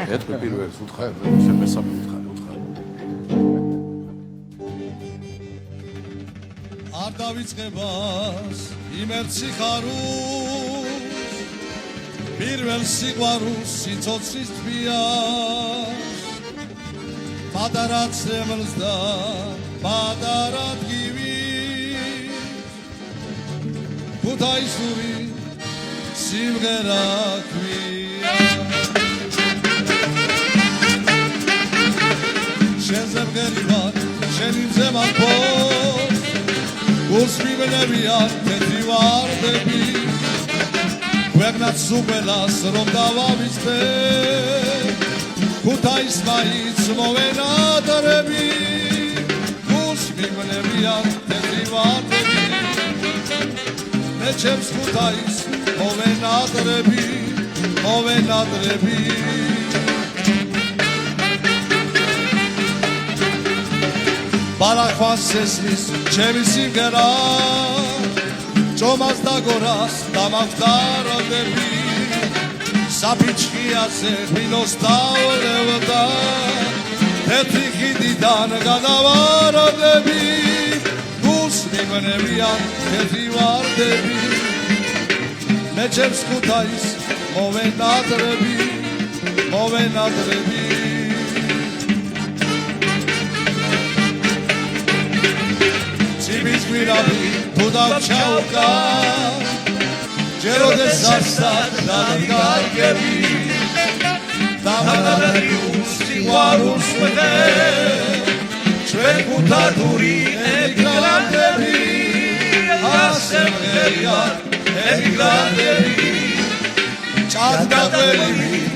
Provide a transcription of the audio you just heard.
ეთქვი პირველს უთხარ, მე მესამე უთხარ. არ დავიწყებას იმერთ სიხარულს პირველ სიყვარულს სიცოცხლის თბიას პატარა ცემლს და პატარა ტკივილს ქუთაისური სიმღერა ქვია შენზე მღერი ვარ შენი მზემან ფოს გულს მიგნებიან თეთრი ვარდები ქვეყნად სუყველას რომ დავავიწყდე ქუთაის მაინც მოვენადრები გულს მიგნებიან თეთრი ვარდები მე ჩემს ქუთაის მოვენადრები ბალახვას ესმის ჩემი სიმღერა ჭომას და გორას დამავდარდები საფიჩხიაზე ღვინოს დავლევდა თეთრი ხიდიდან გადავარდები გულს მიგნებიან თეთრი ვარდები მე ჩემს ქუთაის მოვენადრები ციბის გვირაბი თუ დავჩაუკა ჯეროდეს არსად დადგარგები დამარაგიუს სიყვარულს ვეთე ჩვენ ქუთათური ემიგრანტები ასე მღერიან ემიგრანტები ჭადდაყელი